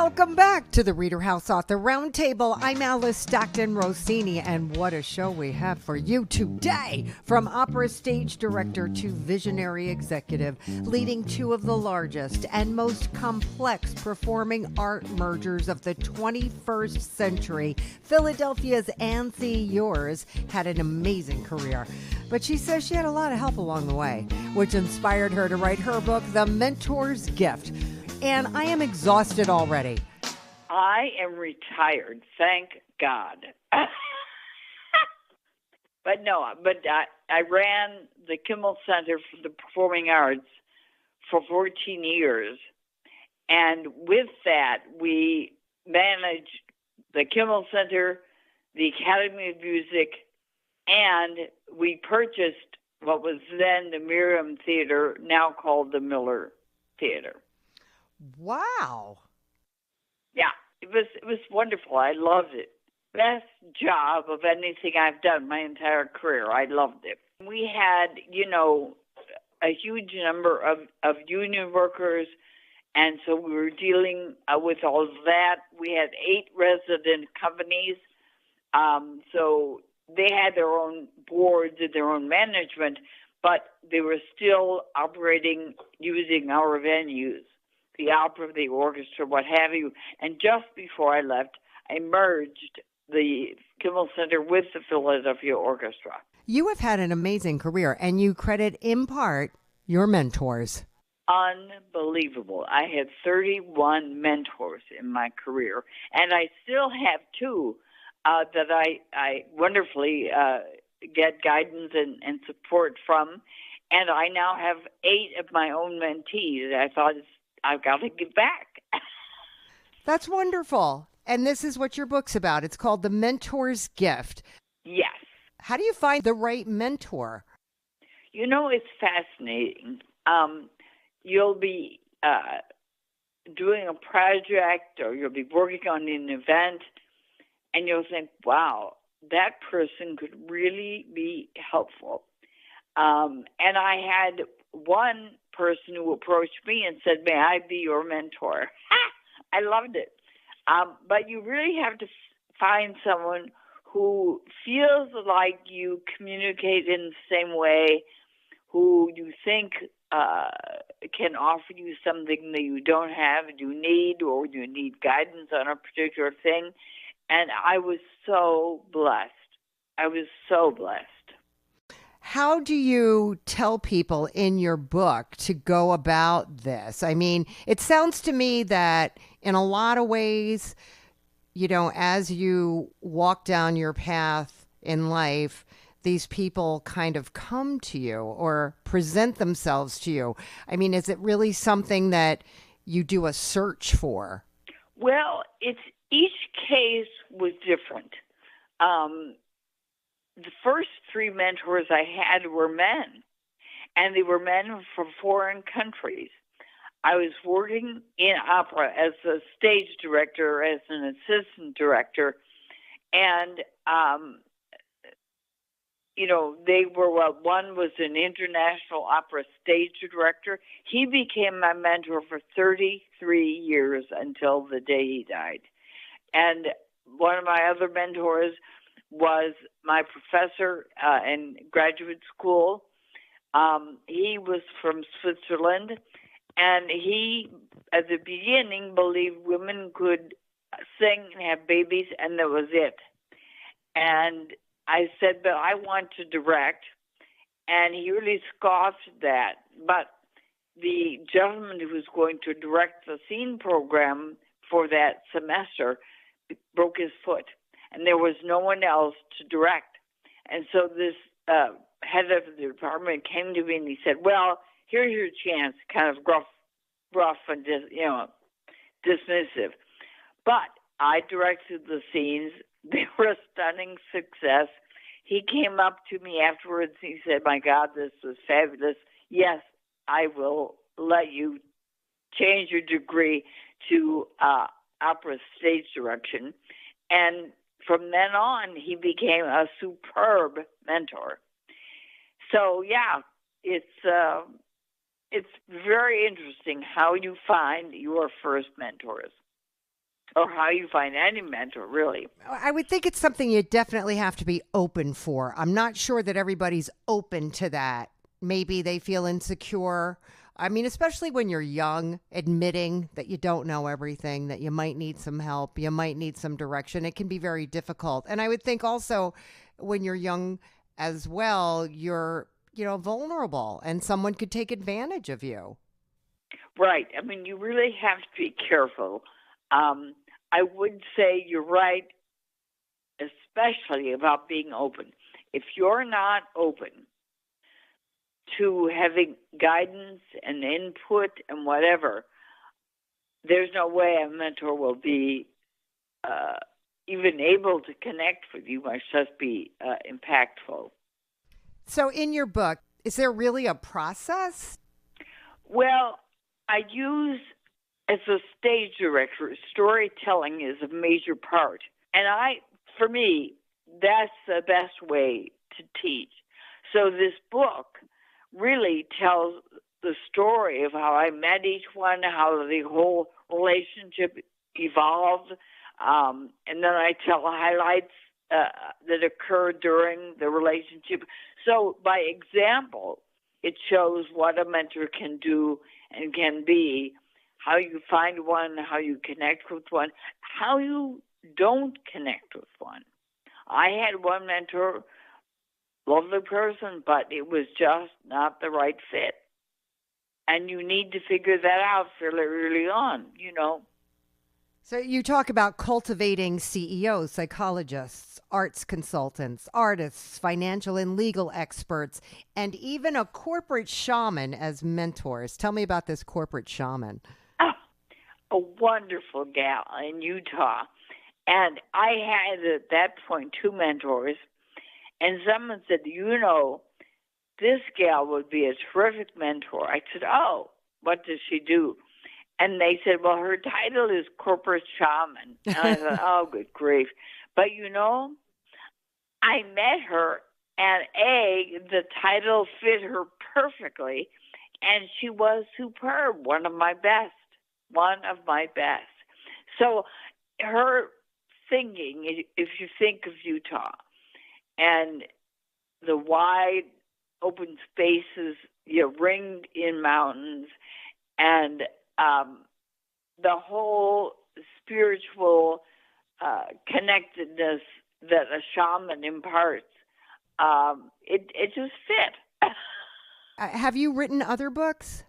Welcome back to the ReaderHouse Author Roundtable. I'm Alice Stockton Rossini, and what a show we have for you today. From opera stage director to visionary executive, leading two of the largest and most complex performing art mergers of the 21st century, Philadelphia's Anthea Ewers had an amazing career. But she says she had a lot of help along the way, which inspired her to write her book, The Mentor's Gift. And I am exhausted already. I am retired, thank God. But I ran the Kimmel Center for the Performing Arts for 14 years. And with that, we managed the Kimmel Center, the Academy of Music, and we purchased what was then the Miriam Theater, now called the Miller Theater. Wow. Yeah, it was wonderful. I loved it. Best job of anything I've done my entire career. I loved it. We had, a huge number of union workers, and so we were dealing with all of that. We had 8 resident companies, so they had their own boards and their own management, but they were still operating using our venues, the opera, the orchestra, what have you. And just before I left, I merged the Kimmel Center with the Philadelphia Orchestra. You have had an amazing career, and you credit in part your mentors. Unbelievable. I had 31 mentors in my career, and I still have 2 that I wonderfully get guidance and support from. And I now have 8 of my own mentees. I thought I've got to give back. That's wonderful. And this is what your book's about. It's called The Mentor's Gift. Yes. How do you find the right mentor? It's fascinating. You'll be doing a project, or you'll be working on an event, and you'll think, wow, that person could really be helpful. And I had one person who approached me and said, may I be your mentor? I loved it. But you really have to find someone who feels like you communicate in the same way, who you think can offer you something that you don't have and you need, or you need guidance on a particular thing. And I was so blessed. How do you tell people in your book to go about this? I mean, it sounds to me that in a lot of ways, as you walk down your path in life, these people kind of come to you or present themselves to you. I mean, is it really something that you do a search for? Well, each case was different. The first 3 mentors I had were men, and they were men from foreign countries. I was working in opera as a stage director, as an assistant director, and they were, one was an international opera stage director. He became my mentor for 33 years until the day he died. And one of my other mentors was my professor in graduate school. He was from Switzerland, and he, at the beginning, believed women could sing and have babies, and that was it. And I said, but I want to direct, and he really scoffed at that. But the gentleman who was going to direct the scene program for that semester broke his foot, and there was no one else to direct. And so this head of the department came to me and he said, well, here's your chance, kind of gruff and dismissive. But I directed the scenes. They were a stunning success. He came up to me afterwards and he said, my God, this was fabulous. Yes, I will let you change your degree to opera stage direction. And from then on, he became a superb mentor. So, yeah, it's very interesting how you find your first mentors. or how you find any mentor, really. I would think it's something you definitely have to be open for. I'm not sure that everybody's open to that. Maybe they feel insecure. I mean, especially when you're young, admitting that you don't know everything, that you might need some help, you might need some direction. It can be very difficult. And I would think also when you're young as well, you're, vulnerable and someone could take advantage of you. Right. I mean, you really have to be careful. I would say you're right, especially about being open. If you're not open to having guidance and input and whatever, there's no way a mentor will be even able to connect with you, much less be impactful. So in your book, is there really a process? Well, I use, as a stage director, storytelling is a major part. And for me, that's the best way to teach. So this book really tells the story of how I met each one, how the whole relationship evolved, and then I tell highlights that occurred during the relationship. So by example, it shows what a mentor can do and can be, how you find one, how you connect with one, how you don't connect with one. I had one mentor, lovely person, but it was just not the right fit. And you need to figure that out fairly early on, So you talk about cultivating CEOs, psychologists, arts consultants, artists, financial and legal experts, and even a corporate shaman as mentors. Tell me about this corporate shaman. Oh, a wonderful gal in Utah. And I had at that point 2 mentors. And someone said, this gal would be a terrific mentor. I said, oh, what does she do? And they said, well, her title is corporate shaman. And I thought, oh, good grief. But, I met her, and the title fit her perfectly, and she was superb, one of my best. So her thinking, if you think of Utah, and the wide open spaces, ringed in mountains, and the whole spiritual connectedness that a shaman imparts, it just fit. Have you written other books?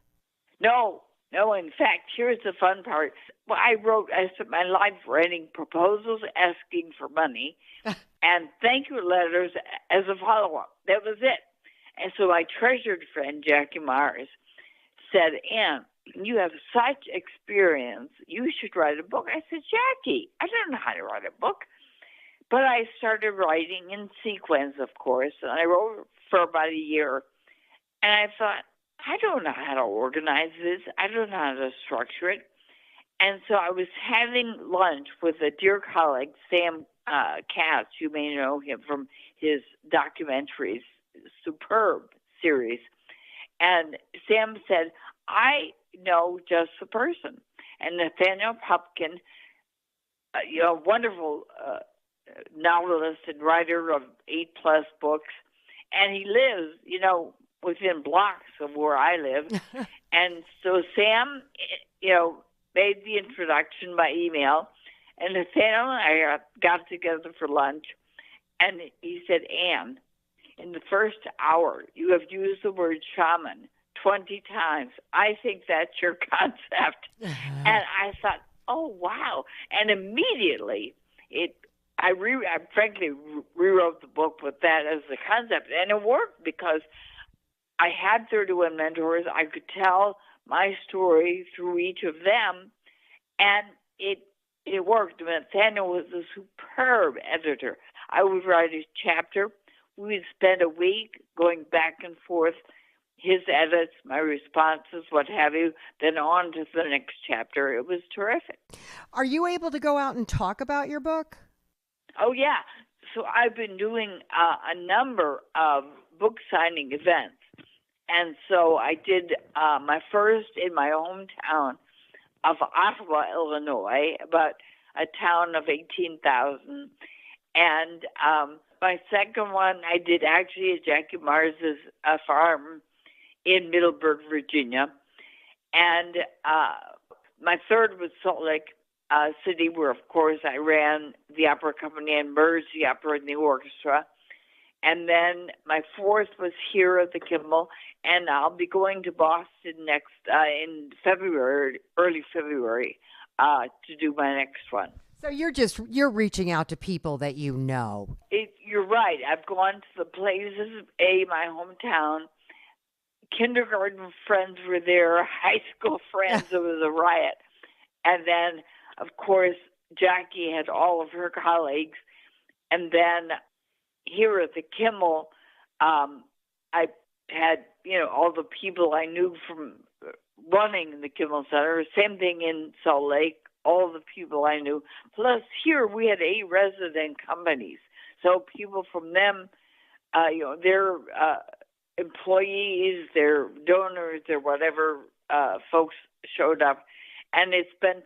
No. In fact, here's the fun part. Well, I spent my life writing proposals, asking for money, and thank you letters as a follow-up. That was it. And so my treasured friend, Jackie Mars, said, Ann, you have such experience. You should write a book. I said, Jackie, I don't know how to write a book. But I started writing in sequence, of course, and I wrote for about a year. And I thought, I don't know how to organize this. I don't know how to structure it. And so I was having lunch with a dear colleague, Sam Katz. You may know him from his documentaries, superb series. And Sam said, I know just the person. And Nathaniel Pupkin, wonderful novelist and writer of 8+ books, and he lives, within blocks of where I live. And so Sam, made the introduction by email, and Nathaniel and I got together for lunch, and he said, Ann, in the first hour, you have used the word shaman 20 times. I think that's your concept. And I thought, oh, wow. And immediately, I frankly rewrote the book with that as the concept. And it worked because I had 31 mentors. I could tell my story through each of them. And it worked. Nathaniel was a superb editor. I would write a chapter. We'd spend a week going back and forth, his edits, my responses, what have you, then on to the next chapter. It was terrific. Are you able to go out and talk about your book? Oh, yeah. So I've been doing a number of book signing events. And so I did my first in my hometown of Ottawa, Illinois, about a town of 18,000. And my second one I did actually at Jackie Mars's farm in Middleburg, Virginia. And my third was Salt Lake City, where, of course, I ran the opera company and merged the opera and the orchestra. And then my fourth was here at the Kimmel, and I'll be going to Boston next in February, early February, to do my next one. So you're reaching out to people that you know. You're right. I've gone to the places, my hometown. Kindergarten friends were there. High school friends. It was a riot. And then, of course, Jackie had all of her colleagues. And then here at the Kimmel, I had, all the people I knew from running the Kimmel Center. Same thing in Salt Lake, all the people I knew. Plus, here we had 8 resident companies. So people from them, their employees, their donors, their whatever folks showed up. And it's been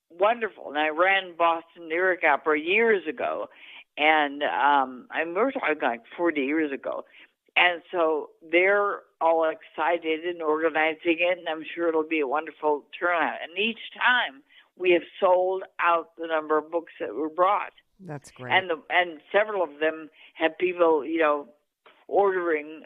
wonderful. And I ran Boston Lyric Opera years ago. And we're talking like 40 years ago. And so they're all excited and organizing it, and I'm sure it'll be a wonderful turnout. And each time we have sold out the number of books that were brought. That's great. And several of them have people, ordering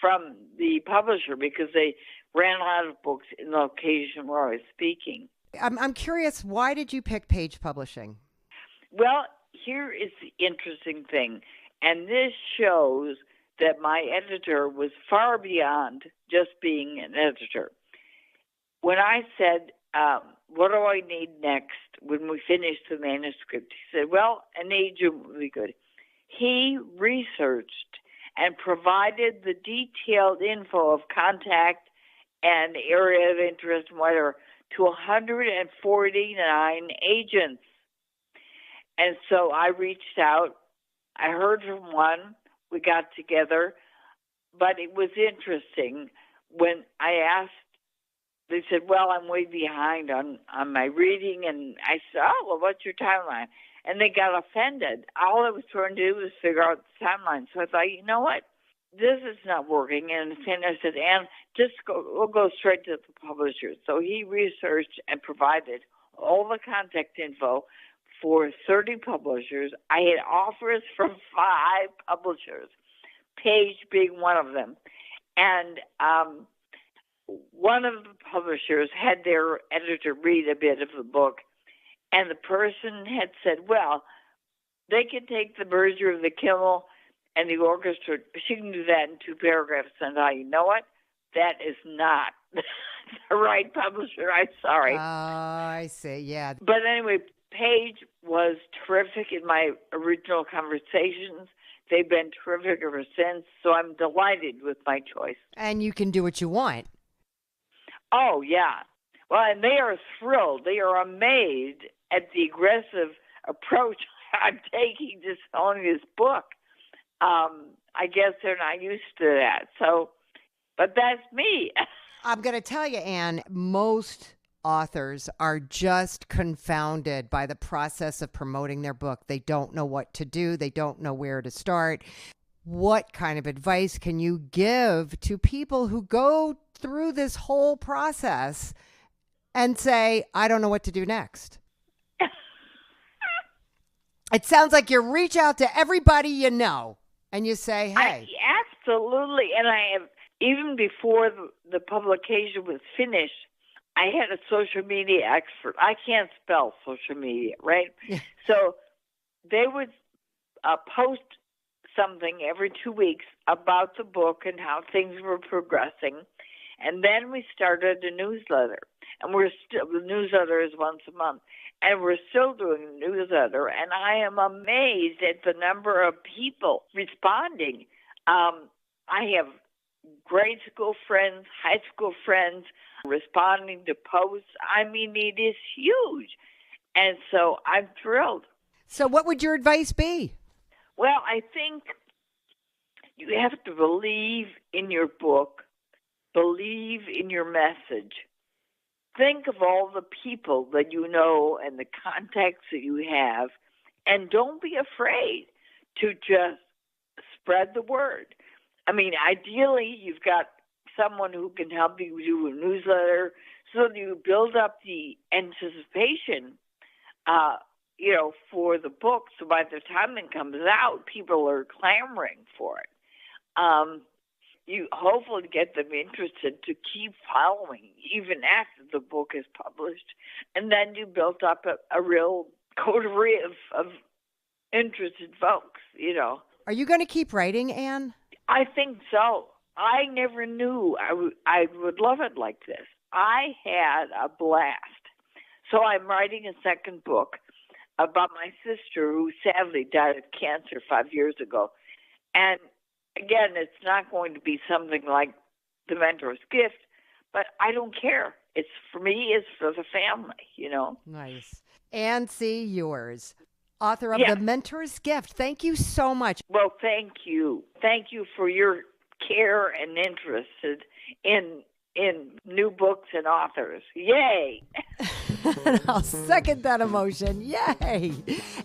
from the publisher because they ran out of books in the location where I was speaking. I'm curious, why did you pick Page Publishing? Well, here is the interesting thing, and this shows that my editor was far beyond just being an editor. When I said, what do I need next when we finish the manuscript, he said, well, an agent would be good. He researched and provided the detailed info of contact and area of interest and whatever to 149 agents. And so I reached out. I heard from one. We got together. But it was interesting when I asked, they said, well, I'm way behind on my reading. And I said, oh, well, what's your timeline? And they got offended. All I was trying to do was figure out the timeline. So I thought, you know what? This is not working. And I said, Anne, we'll go straight to the publisher. So he researched and provided all the contact info for 30 publishers. I had offers from 5 publishers, Page being one of them. And one of the publishers had their editor read a bit of the book, and the person had said, well, they can take the merger of the Kimmel and the orchestra. She can do that in 2 paragraphs. And you know what? That is not the right publisher. I'm sorry. Oh, I see. Yeah. But anyway, Page was terrific in my original conversations. They've been terrific ever since. So I'm delighted with my choice. And you can do what you want. Oh, yeah. Well, and they are thrilled. They are amazed at the aggressive approach I'm taking to selling this book. I guess they're not used to that. So, but that's me. I'm going to tell you, Anne, most authors are just confounded by the process of promoting their book. They don't know what to do. They don't know where to start. What kind of advice can you give to people who go through this whole process and say, I don't know what to do next? It sounds like you reach out to everybody you know and you say, hey. Absolutely. And I have, even before the publication was finished, I had a social media expert. I can't spell social media, right? Yeah. So they would post something every 2 weeks about the book and how things were progressing. And then we started a newsletter. And the newsletter is once a month. And we're still doing the newsletter. And I am amazed at the number of people responding. I have grade school friends, high school friends responding to posts. I mean, it is huge. And so I'm thrilled. So what would your advice be? Well, I think you have to believe in your book, believe in your message, think of all the people that you know and the contacts that you have, and don't be afraid to just spread the word. I mean, ideally, you've got someone who can help you do a newsletter so that you build up the anticipation, for the book. So by the time it comes out, people are clamoring for it. You hopefully get them interested to keep following even after the book is published. And then you built up a real coterie of interested folks, Are you going to keep writing, Anne? I think so. I never knew I would love it like this. I had a blast. So I'm writing a second book about my sister who sadly died of cancer 5 years ago. And again, it's not going to be something like The Mentor's Gift, but I don't care. It's for me, it's for the family, Nice. Anne C. Ewers, author of The Mentor's Gift. Thank you so much. Well, thank you. Thank you for your care and interest in new books and authors. Yay! I'll second that emotion. Yay!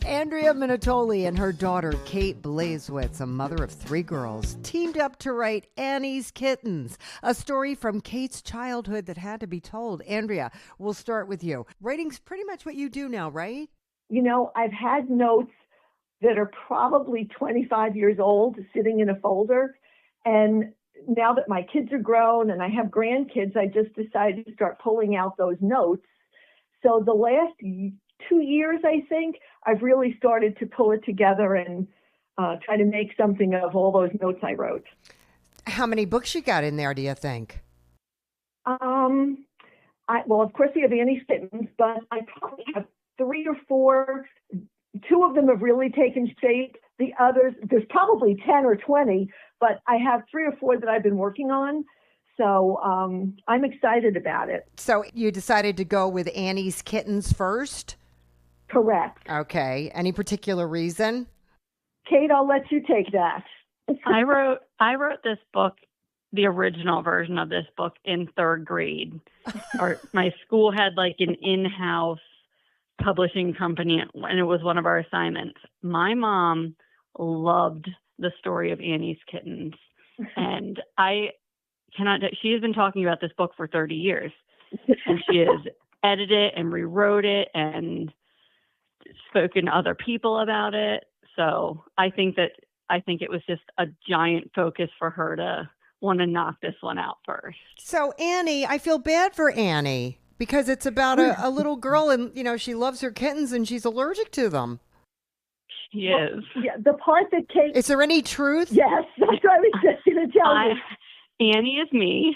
Andrea Minutoli and her daughter, Kate Blazewicz, a mother of 3 girls, teamed up to write Annie's Kittens, a story from Kate's childhood that had to be told. Andrea, we'll start with you. Writing's pretty much what you do now, right? I've had notes that are probably 25 years old sitting in a folder. And now that my kids are grown and I have grandkids, I just decided to start pulling out those notes. So the last 2 years, I think, I've really started to pull it together and try to make something of all those notes I wrote. How many books you got in there, do you think? Well, of course, we have Annie's Kittens, but I probably have 3 or 4. 2 of them have really taken shape. The others, there's probably 10 or 20, but I have 3 or 4 that I've been working on. So I'm excited about it. So you decided to go with Annie's Kittens first? Correct. Okay. Any particular reason? Kate, I'll let you take that. I wrote this book, the original version of this book, in 3rd grade. My school had like an in-house publishing company, and it was one of our assignments. My mom loved the story of Annie's Kittens, and she has been talking about this book for 30 years, and she has edited it and rewrote it and spoken to other people about it. So I think it was just a giant focus for her to want to knock this one out first. So Annie, I feel bad for Annie because it's about a little girl and, she loves her kittens and she's allergic to them. She is. Yeah, the part that Kate... Is there any truth? Yes, that's what I was just going to tell you. Annie is me.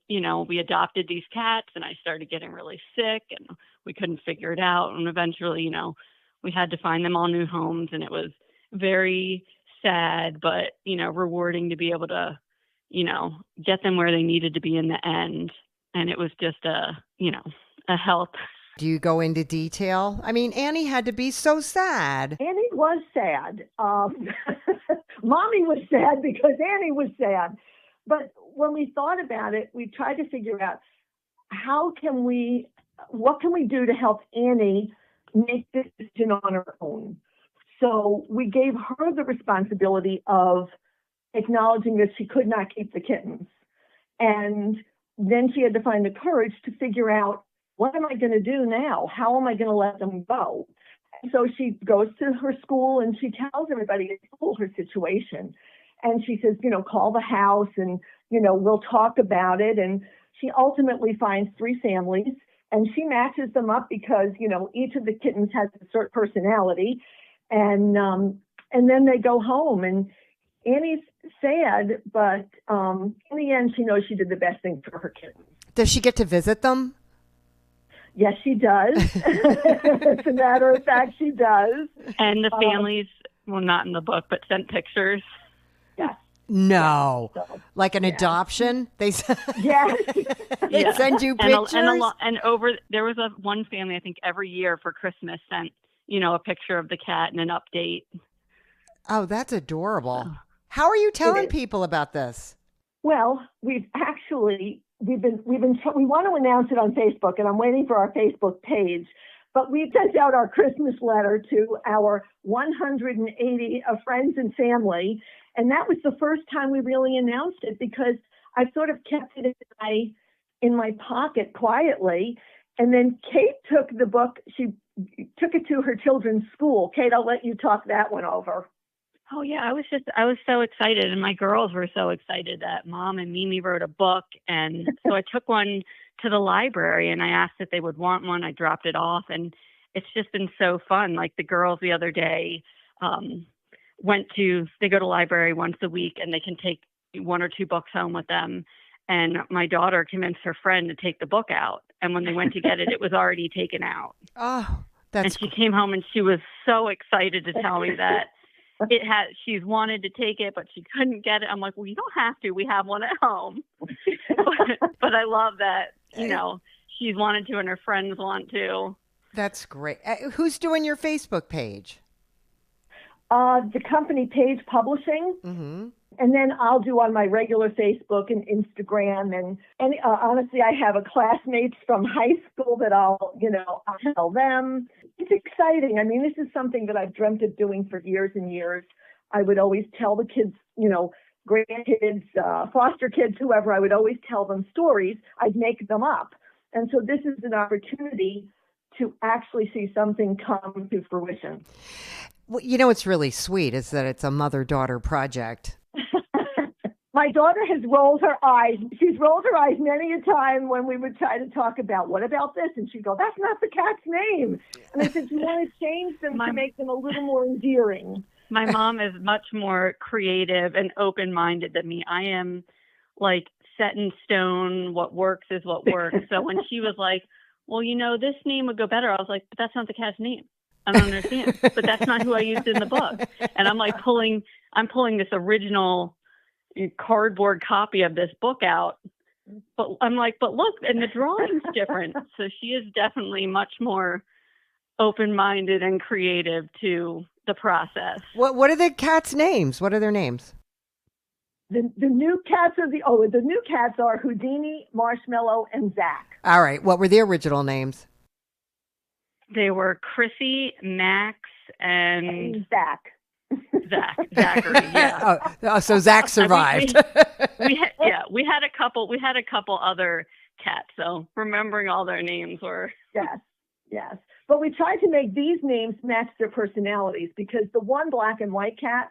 We adopted these cats and I started getting really sick and we couldn't figure it out. And eventually, we had to find them all new homes, and it was very sad, but, rewarding to be able to, get them where they needed to be in the end. And it was just a help. Do you go into detail? I mean, Annie had to be so sad. Annie was sad. Mommy was sad because Annie was sad. But when we thought about it, we tried to figure out what can we do to help Annie make this decision on her own. So we gave her the responsibility of acknowledging that she could not keep the kittens. And then she had to find the courage to figure out, what am I going to do now? How am I going to let them go? And so she goes to her school and she tells everybody at school her situation. And she says, call the house and, we'll talk about it. And she ultimately finds 3 families and she matches them up because, each of the kittens has a certain personality. And then they go home, and Annie's sad, but in the end, she knows she did the best thing for her kittens. Does she get to visit them? Yes, she does. As a matter of fact, she does. And the families, not in the book, but sent pictures. Yes. No. Yeah, so, like an adoption? They yes. They send you pictures? There was one family, I think, every year for Christmas sent, a picture of the cat and an update. Oh, that's adorable. How are you telling people about this? Well, we've actually we want to announce it on Facebook, and I'm waiting for our Facebook page. But we sent out our Christmas letter to our 180 friends and family, and that was the first time we really announced it, because I sort of kept it in my pocket quietly. And then Kate took the book. She took it to her children's school. Kate, I'll let you talk that one over. Oh yeah, I was so excited, and my girls were so excited that Mom and Mimi wrote a book, and so I took one to the library, and I asked if they would want one. I dropped it off, and it's just been so fun. Like the girls the other day they go to library once a week, and they can take 1 or 2 books home with them. And my daughter convinced her friend to take the book out, and when they went to get it, it was already taken out. Oh, and she came home, and she was so excited to tell me that she's wanted to take it, but she couldn't get it. I'm like, well, you don't have to. We have one at home. but I love that, she's wanted to and her friends want to. That's great. Who's doing your Facebook page? The company Page Publishing. Mm-hmm. And then I'll do on my regular Facebook and Instagram. And honestly, I have classmates from high school that I'll tell them. It's exciting. I mean, this is something that I've dreamt of doing for years and years. I would always tell the kids, grandkids, foster kids, whoever, I would always tell them stories. I'd make them up. And so this is an opportunity to actually see something come to fruition. Well, what's really sweet is that it's a mother-daughter project. My daughter has rolled her eyes. She's rolled her eyes many a time when we would try to talk about, what about this? And she'd go, that's not the cat's name. And I said, you want to change them to make them a little more endearing. My mom is much more creative and open-minded than me. I am like set in stone. What works is what works. So when she was like, well, this name would go better, I was like, but that's not the cat's name. I don't understand. But that's not who I used in the book. And I'm like pulling this original cardboard copy of this book out. But I'm like, but look, and the drawing's different. So she is definitely much more open-minded and creative to the process. What are the cats' names? What are their names? The new cats are Houdini, Marshmallow, and Zach. All right. What were the original names? They were Chrissy, Max, and Zach. Zachary, yeah. So Zach survived. We had a couple other cats. So remembering all their names were yes. But we tried to make these names match their personalities, because the one black and white cat,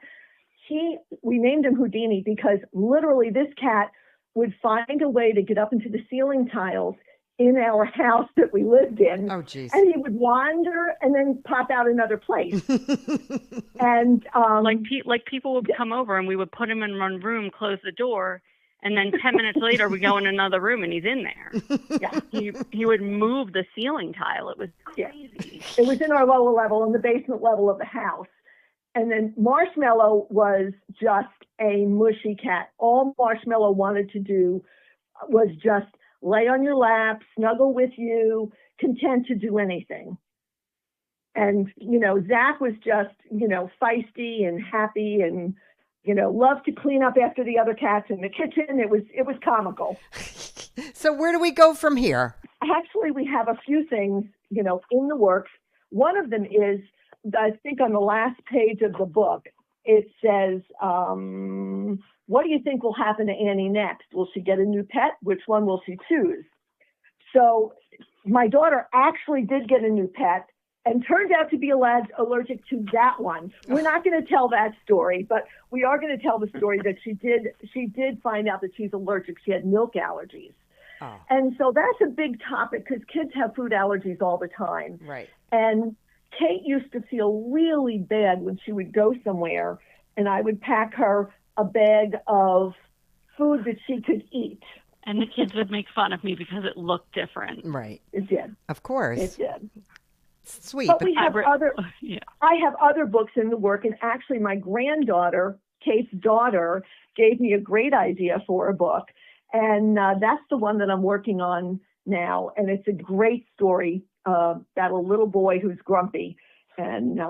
we named him Houdini because literally this cat would find a way to get up into the ceiling tiles in our house that we lived in. Oh, geez. And he would wander and then pop out another place. And like people would come over and we would put him in one room, close the door, and then 10 minutes later we go in another room and he's in there. Yeah, he would move the ceiling tile. It was crazy. It was in our lower level, in the basement level of the house. And then Marshmallow was just a mushy cat. All Marshmallow wanted to do was just lay on your lap, snuggle with you, content to do anything. And, Zach was just, feisty and happy and, loved to clean up after the other cats in the kitchen. It was comical. So where do we go from here? Actually, we have a few things, in the works. One of them is, I think on the last page of the book, it says, what do you think will happen to Annie next? Will she get a new pet? Which one will she choose? So my daughter actually did get a new pet and turned out to be allergic to that one. We're not going to tell that story, but we are going to tell the story that she did find out that she's allergic. She had milk allergies. Oh. And so that's a big topic because kids have food allergies all the time. Right. And Kate used to feel really bad when she would go somewhere and I would pack her a bag of food that she could eat. And the kids would make fun of me because it looked different. Right. It did. Of course. It did. Sweet. But we have I have other books in the work, and actually my granddaughter, Kate's daughter, gave me a great idea for a book. And that's the one that I'm working on now. And it's a great story about a little boy who's grumpy. And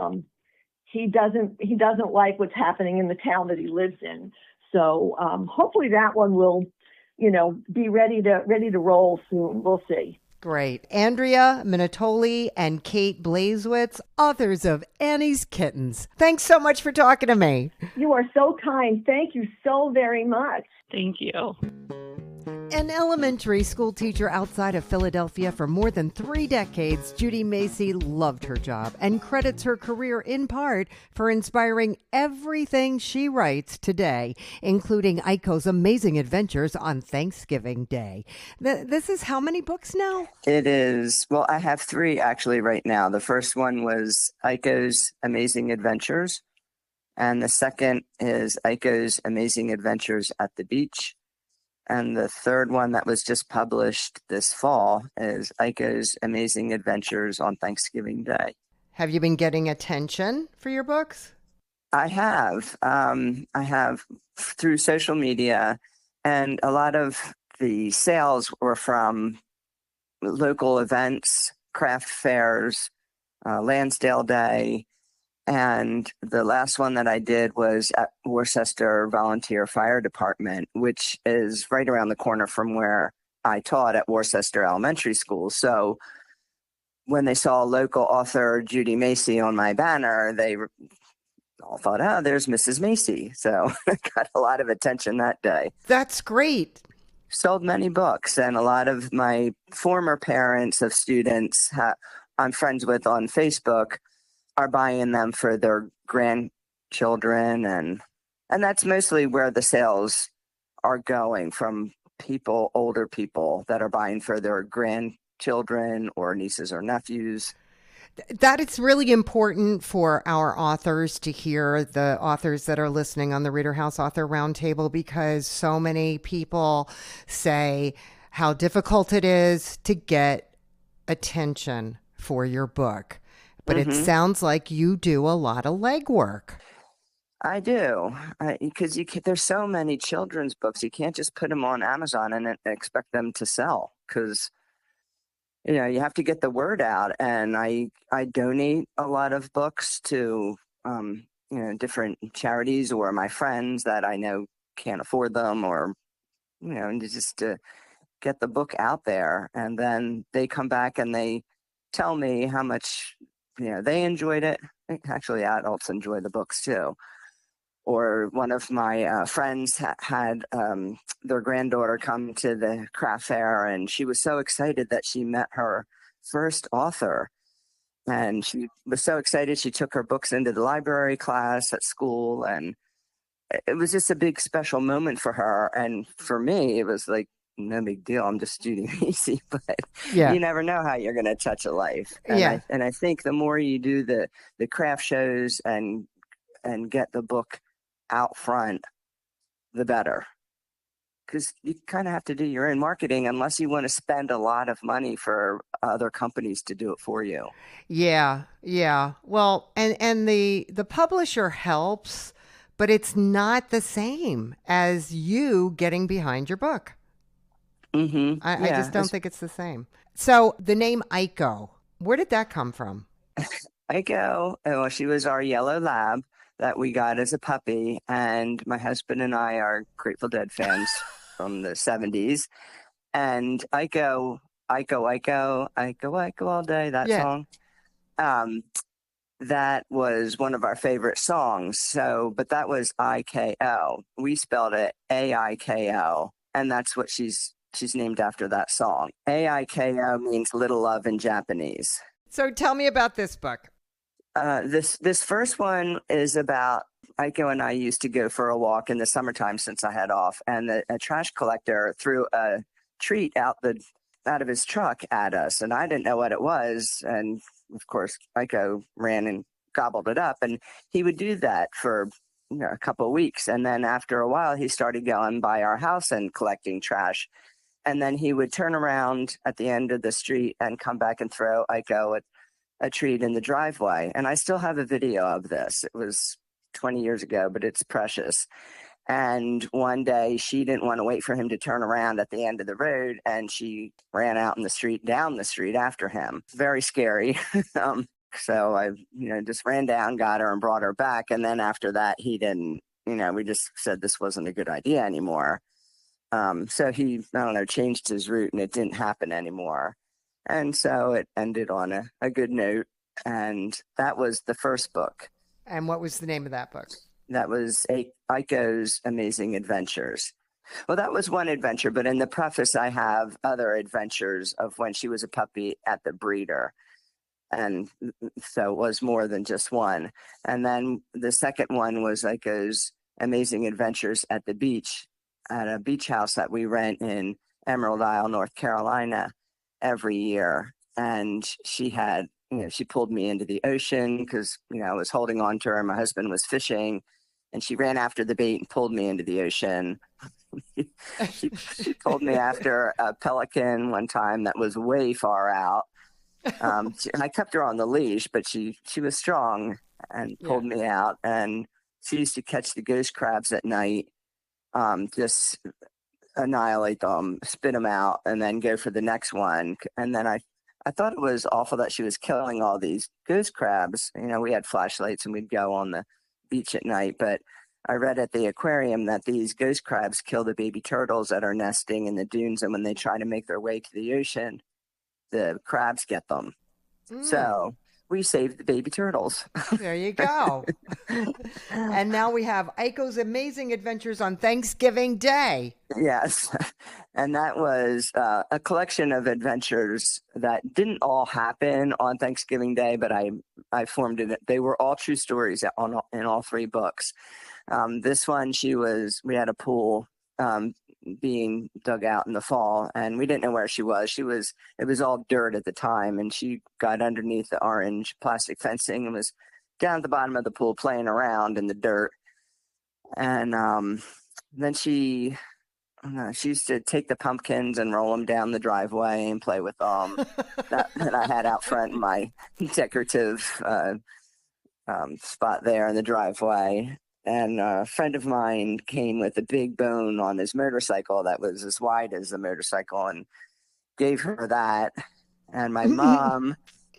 he doesn't like what's happening in the town that he lives in. So hopefully that one will be ready to roll soon. We'll see. Great. Andrea Minutoli and Kate Blazewicz, authors of Annie's Kittens. Thanks so much for talking to me. You are so kind. Thank you so very much. Thank you. An elementary school teacher outside of Philadelphia for more than 3 decades, Judy Macy loved her job and credits her career in part for inspiring everything she writes today, including Aiko's amazing adventures on Thanksgiving Day. This is how many books now? It is, well, I have 3 actually right now. The first one was Aiko's Amazing Adventures, and the second is Aiko's Amazing Adventures at the Beach. And the third one that was just published this fall is Aiko's Amazing Adventures on Thanksgiving Day. Have you been getting attention for your books? I have. I have through social media, and a lot of the sales were from local events, craft fairs, Lansdale Day. And the last one that I did was at Worcester Volunteer Fire Department, which is right around the corner from where I taught at Worcester Elementary School. So when they saw local author Judy Macy on my banner, they all thought, oh, there's Mrs. Macy. So I got a lot of attention that day. That's great. Sold many books, and a lot of my former parents of students I'm friends with on Facebook are buying them for their grandchildren, and that's mostly where the sales are going, from older people that are buying for their grandchildren or nieces or nephews. That it's really important for our authors to hear, the authors that are listening on the ReaderHouse Author Roundtable, because so many people say how difficult it is to get attention for your book. But it sounds like you do a lot of legwork. I do, because there's so many children's books. You can't just put them on Amazon and expect them to sell, because you have to get the word out. And I donate a lot of books to different charities or my friends that I know can't afford them, or just to get the book out there. And then they come back and they tell me how much they enjoyed it. Actually, adults enjoy the books too. Or one of my friends had their granddaughter come to the craft fair, and she was so excited that she met her first author. And she was so excited she took her books into the library class at school, and it was just a big special moment for her. And for me, it was like, no big deal. I'm just Judy Macy, but you never know how you're going to touch a life. And I think the more you do the craft shows and get the book out front, the better. Because you kind of have to do your own marketing, unless you want to spend a lot of money for other companies to do it for you. Yeah. Well, and the publisher helps, but it's not the same as you getting behind your book. I just don't think it's the same. So the name Aiko, where did that come from? Aiko, well, she was our yellow lab that we got as a puppy, and my husband and I are Grateful Dead fans from the 70s. And Aiko all day, that song. That was one of our favorite songs. So, but that was Iko. We spelled it Aiko, and that's what she's named after that song. Aiko means little love in Japanese. So tell me about this book. This first one is about Aiko and I used to go for a walk in the summertime since I had off, and a trash collector threw a treat out of his truck at us, and I didn't know what it was. And of course, Aiko ran and gobbled it up, and he would do that for a couple of weeks. And then after a while, he started going by our house and collecting trash. And then he would turn around at the end of the street and come back and throw Aiko a treat in the driveway. And I still have a video of this. It was 20 years ago, but it's precious. And one day she didn't want to wait for him to turn around at the end of the road, and she ran out in the street, down the street after him. Very scary. So I, just ran down, got her, and brought her back. And then after that, he didn't, we just said this wasn't a good idea anymore. So he, I don't know, changed his route and it didn't happen anymore. And so it ended on a good note. And that was the first book. And what was the name of that book? That was Aiko's Amazing Adventures. Well, that was one adventure, but in the preface, I have other adventures of when she was a puppy at the breeder. And so it was more than just one. And then the second one was Aiko's Amazing Adventures at the beach, at a beach house that we rent in Emerald Isle, North Carolina, every year. And she had, she pulled me into the ocean because, I was holding on to her. My husband was fishing and she ran after the bait and pulled me into the ocean. She pulled me after a pelican one time that was way far out. And I kept her on the leash, but she was strong and pulled me out. And she used to catch the ghost crabs at night, just annihilate them, spit them out, and then go for the next one. And then I thought it was awful that she was killing all these ghost crabs. We had flashlights and we'd go on the beach at night, but I read at the aquarium that these ghost crabs kill the baby turtles that are nesting in the dunes, and when they try to make their way to the ocean, the crabs get them. So we saved the baby turtles. There you go. And now we have Aiko's Amazing Adventures on Thanksgiving Day. Yes. And that was a collection of adventures that didn't all happen on Thanksgiving Day, but I formed it. They were all true stories in all three books. This one, we had a pool being dug out in the fall, and we didn't know where she was. It was all dirt at the time, and she got underneath the orange plastic fencing and was down at the bottom of the pool playing around in the dirt. And then she used to take the pumpkins and roll them down the driveway and play with them that I had out front in my decorative spot there in the driveway. And a friend of mine came with a big bone on his motorcycle that was as wide as the motorcycle and gave her that. And my mom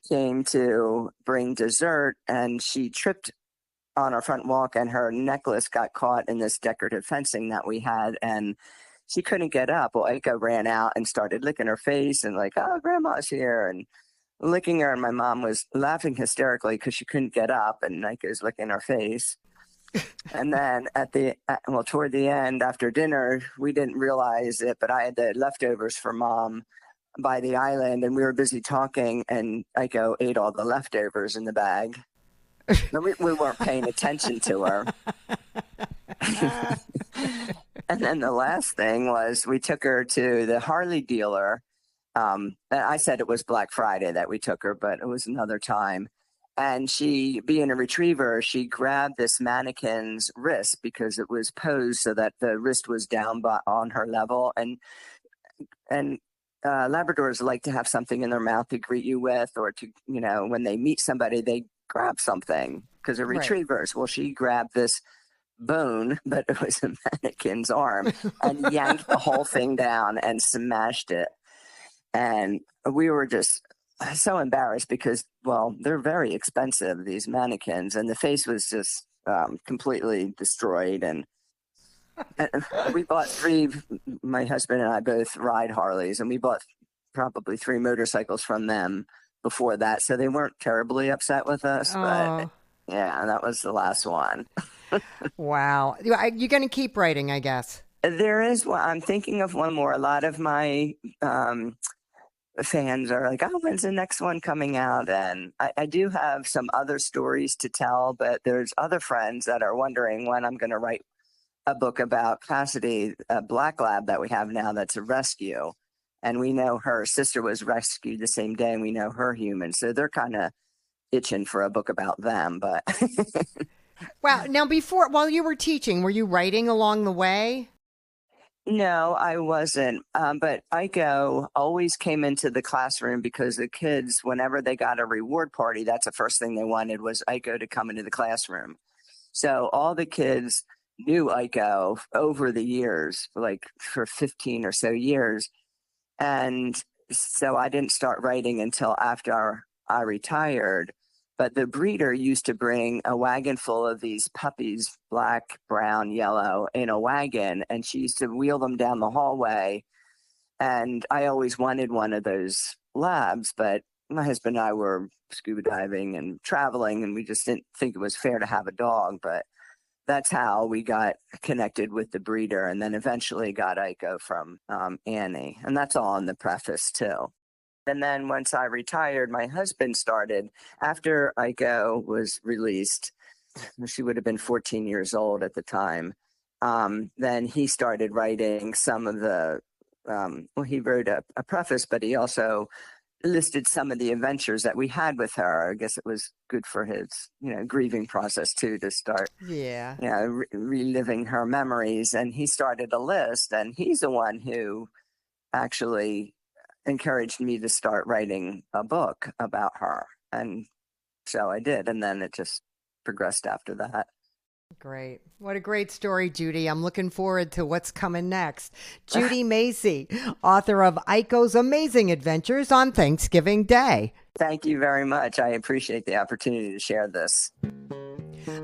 came to bring dessert, and she tripped on our front walk, and her necklace got caught in this decorative fencing that we had, and she couldn't get up. Well, Aiko ran out and started licking her face and like, oh, grandma's here, and licking her. And my mom was laughing hysterically because she couldn't get up, and Aiko's licking her face. And then toward the end, after dinner, we didn't realize it, but I had the leftovers for Mom by the island, and we were busy talking, and Aiko ate all the leftovers in the bag. We weren't paying attention to her. And then the last thing was we took her to the Harley dealer. I said it was Black Friday that we took her, but it was another time. And she, being a retriever, she grabbed this mannequin's wrist because it was posed so that the wrist was down on her level. And Labradors like to have something in their mouth to greet you with, or to, when they meet somebody, they grab something because they're retrievers. Right. Well, she grabbed this bone, but it was a mannequin's arm, and yanked the whole thing down and smashed it. And we were just so embarrassed because, well, they're very expensive, these mannequins, and the face was just completely destroyed. And we bought my husband and I both ride Harleys, and we bought probably 3 motorcycles from them before that. So they weren't terribly upset with us, but yeah, that was the last one. Wow. You're going to keep writing, I guess. There is one. I'm thinking of one more. A lot of my fans are like, oh, when's the next one coming out? And I do have some other stories to tell, but there's other friends that are wondering when I'm going to write a book about Cassidy, a black lab that we have now that's a rescue. And we know her sister was rescued the same day, and we know her human. So they're kind of itching for a book about them. But wow. Now, while you were teaching, were you writing along the way? No, I wasn't. But Aiko always came into the classroom because the kids, whenever they got a reward party, that's the first thing they wanted was Aiko to come into the classroom. So all the kids knew Aiko over the years, like for 15 or so years. And so I didn't start writing until after I retired. But the breeder used to bring a wagon full of these puppies, black, brown, yellow, in a wagon, and she used to wheel them down the hallway. And I always wanted one of those labs, but my husband and I were scuba diving and traveling, and we just didn't think it was fair to have a dog. But that's how we got connected with the breeder, and then eventually got Iko from Annie. And that's all in the preface, too. And then once I retired, my husband started, after Iko was released, she would have been 14 years old at the time. Then he started writing some of the, he wrote a preface, but he also listed some of the adventures that we had with her. I guess it was good for his, grieving process too, to start, reliving her memories. And he started a list, and he's the one who actually encouraged me to start writing a book about her. And so I did. And then it just progressed after that. Great. What a great story, Judy. I'm looking forward to what's coming next. Judy Macy, author of Iko's Amazing Adventures on Thanksgiving Day. Thank you very much. I appreciate the opportunity to share this.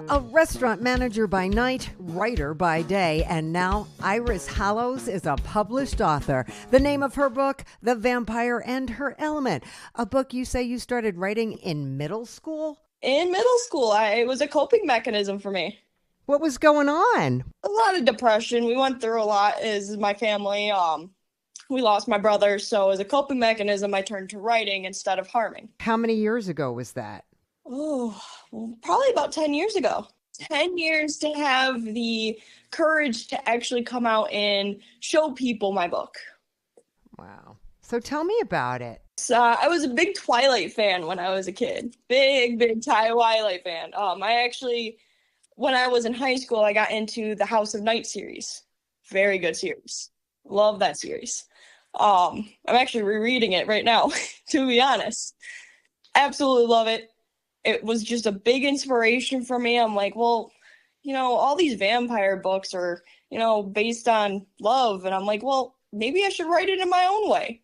A restaurant manager by night, writer by day, and now Iris Hallows is a published author. The name of her book, The Vampire and Her Element, a book you say you started writing in middle school? In middle school, it was a coping mechanism for me. What was going on? A lot of depression. We went through a lot as my family. We lost my brother, so as a coping mechanism, I turned to writing instead of harming. How many years ago was that? Oh, well, probably about 10 years ago. 10 years to have the courage to actually come out and show people my book. Wow. So tell me about it. So, I was a big Twilight fan when I was a kid. Big Twilight fan. When I was in high school, I got into the House of Night series. Very good series. Love that series. I'm actually rereading it right now, to be honest. Absolutely love it. It was just a big inspiration for me. I'm like, well, all these vampire books are, based on love. And I'm like, well, maybe I should write it in my own way.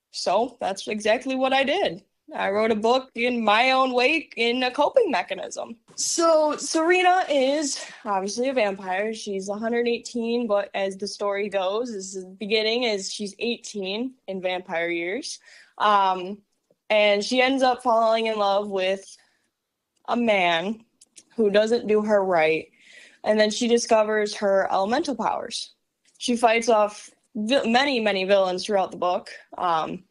So that's exactly what I did. I wrote a book in my own way in a coping mechanism. So Serena is obviously a vampire. She's 118, but as the story goes, the beginning is she's 18 in vampire years. And she ends up falling in love with a man who doesn't do her right. And then she discovers her elemental powers. She fights off many villains throughout the book,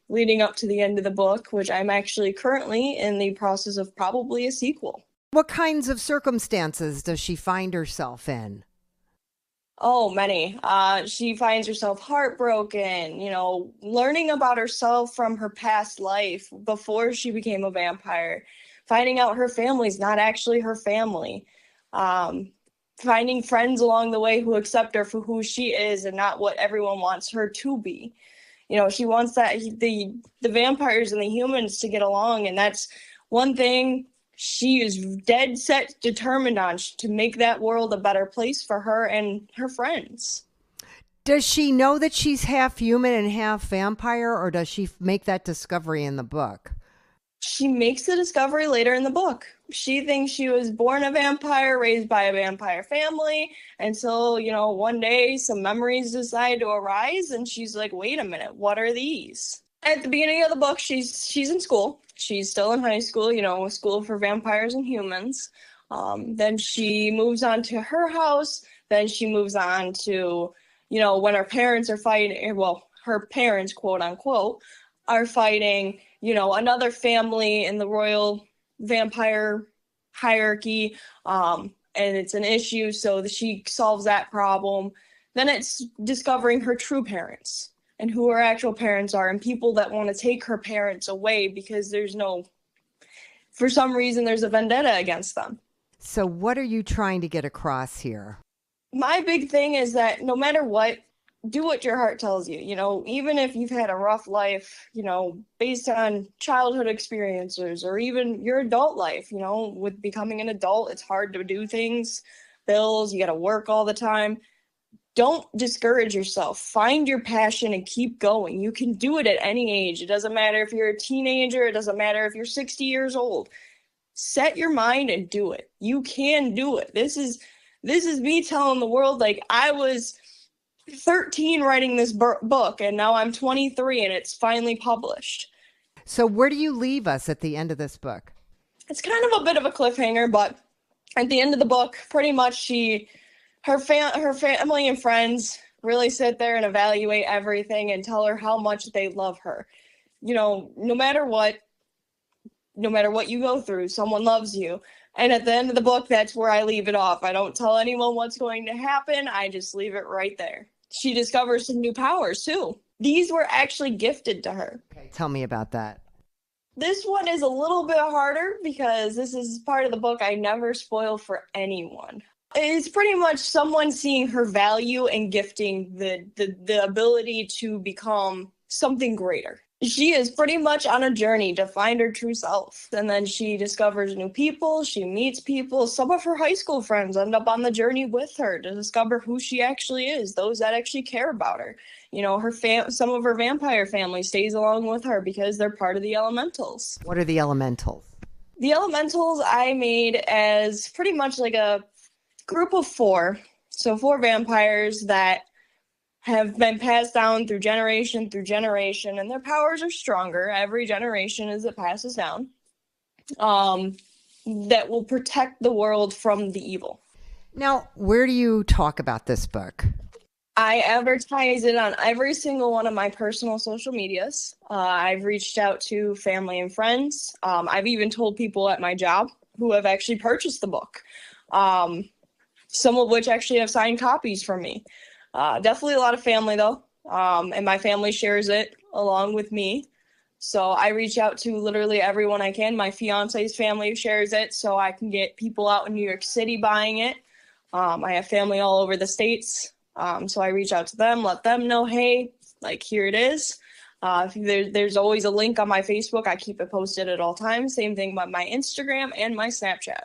leading up to the end of the book, which I'm actually currently in the process of probably a sequel. What kinds of circumstances does she find herself in? Oh, many. She finds herself heartbroken, learning about herself from her past life before she became a vampire, finding out her family's not actually her family, finding friends along the way who accept her for who she is and not what everyone wants her to be. She wants that the vampires and the humans to get along, and that's one thing she is dead set determined on, to make that world a better place for her and her friends. Does she know that she's half human and half vampire, or does she make that discovery in the book? She makes the discovery later in the book. She thinks she was born a vampire, raised by a vampire family. And so, one day some memories decide to arise, and she's like, wait a minute, what are these? At the beginning of the book, she's in school. She's still in high school, a school for vampires and humans. Then she moves on to her house. Then she moves on to, when her parents are fighting, well, her parents, quote unquote, are fighting, another family in the royal vampire hierarchy, and it's an issue, so she solves that problem. Then it's discovering her true parents and who her actual parents are, and people that want to take her parents away because for some reason, there's a vendetta against them. So what are you trying to get across here? My big thing is that no matter what, do what your heart tells you. Even if you've had a rough life, based on childhood experiences or even your adult life, with becoming an adult, it's hard to do things, bills, you got to work all the time. Don't discourage yourself. Find your passion and keep going. You can do it at any age. It doesn't matter if you're a teenager. It doesn't matter if you're 60 years old. Set your mind and do it. You can do it. This is me telling the world, like, I was 13 writing this book, and now I'm 23 and it's finally published. So where do you leave us at the end of this book? It's kind of a bit of a cliffhanger, but at the end of the book, pretty much her family and friends really sit there and evaluate everything and tell her how much they love her. You know, no matter what you go through, someone loves you. And at the end of the book, that's where I leave it off. I don't tell anyone what's going to happen. I just leave it right there. She discovers some new powers too. These were actually gifted to her. Okay, tell me about that. This one is a little bit harder because this is part of the book I never spoil for anyone. It's pretty much someone seeing her value and gifting the ability to become something greater. She is pretty much on a journey to find her true self. And then she discovers new people. She meets people. Some of her high school friends end up on the journey with her to discover who she actually is, those that actually care about her. You know, some of her vampire family stays along with her because they're part of the elementals. What are the elementals? The elementals I made as pretty much like a group of 4. So 4 vampires that have been passed down through generation, and their powers are stronger every generation as it passes down, that will protect the world from the evil. Now, where do you talk about this book? I advertise it on every single one of my personal social medias. I've reached out to family and friends. I've even told people at my job who have actually purchased the book, some of which actually have signed copies from me. Definitely a lot of family though, and my family shares it along with me. So I reach out to literally everyone I can. My fiance's family shares it, so I can get people out in New York City buying it. I have family all over the States, so I reach out to them, let them know, hey, like, here it is. There's always a link on my Facebook. I keep it posted at all times. Same thing with my Instagram and my Snapchat.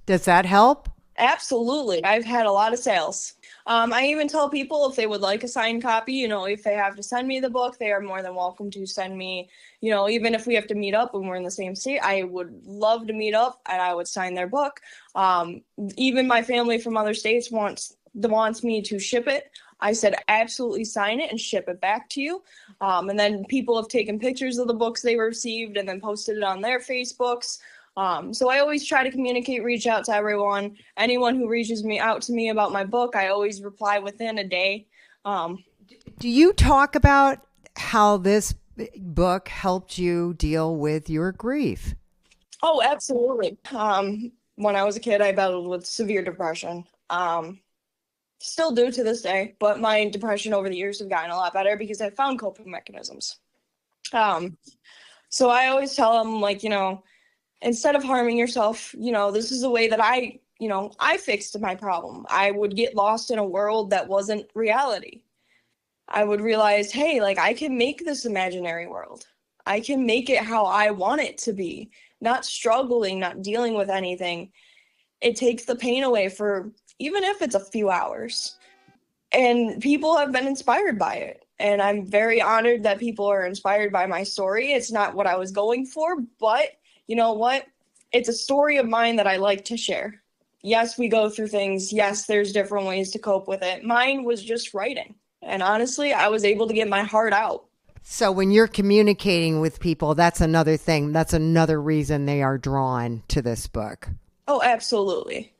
Does that help? Absolutely. I've had a lot of sales. I even tell people if they would like a signed copy, you know, if they have to send me the book, they are more than welcome to send me, you know, even if we have to meet up when we're in the same state, I would love to meet up and I would sign their book. Even my family from other states wants me to ship it. I said, absolutely sign it and ship it back to you. And then people have taken pictures of the books they received and then posted it on their Facebooks. So I always try to communicate, reach out to everyone. Anyone who reaches out to me about my book, I always reply within a day. Do you talk about how this book helped you deal with your grief? Oh, absolutely. When I was a kid, I battled with severe depression. Still do to this day, but my depression over the years have gotten a lot better because I found coping mechanisms. So I always tell them, like, you know, instead of harming yourself, you know, this is the way that I fixed my problem. I would get lost in a world that wasn't reality. I would realize, hey, like, I can make this imaginary world. I can make it how I want it to be, not struggling, not dealing with anything. It takes the pain away for even if it's a few hours. And people have been inspired by it. And I'm very honored that people are inspired by my story. It's not what I was going for, but you know what? It's a story of mine that I like to share. Yes, we go through things. Yes, there's different ways to cope with it. Mine was just writing. And honestly, I was able to get my heart out. So when you're communicating with people, that's another thing. That's another reason they are drawn to this book. Oh, absolutely.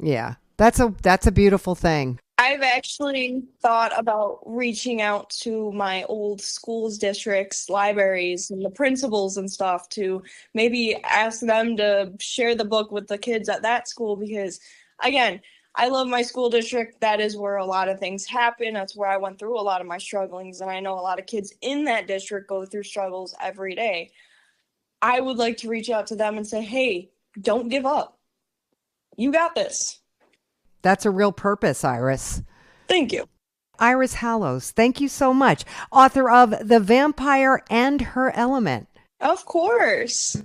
Yeah, that's a beautiful thing. I've actually thought about reaching out to my old schools districts, libraries, and the principals and stuff to maybe ask them to share the book with the kids at that school because, again, I love my school district. That is where a lot of things happen. That's where I went through a lot of my strugglings, and I know a lot of kids in that district go through struggles every day. I would like to reach out to them and say, hey, don't give up. You got this. That's a real purpose, Iris. Thank you. Iris Hallows, thank you so much. Author of The Vampire and Her Element. Of course.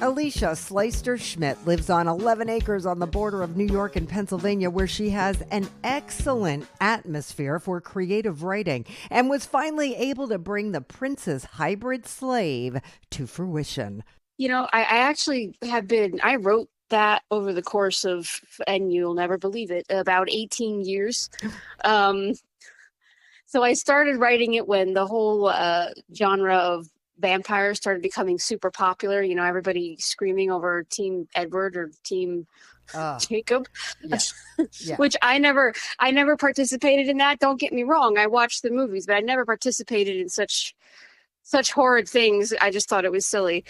Alicia Sleyster Schmidt lives on 11 acres on the border of New York and Pennsylvania, where she has an excellent atmosphere for creative writing and was finally able to bring the Prince's Hybrid Slave to fruition. I actually I wrote that over the course of, and you'll never believe it, about 18 years. So I started writing it when the whole genre of vampires started becoming super popular. Everybody screaming over Team Edward or Team Jacob, Yeah. Yeah. which I never participated in that. Don't get me wrong. I watched the movies, but I never participated in such horrid things. I just thought it was silly.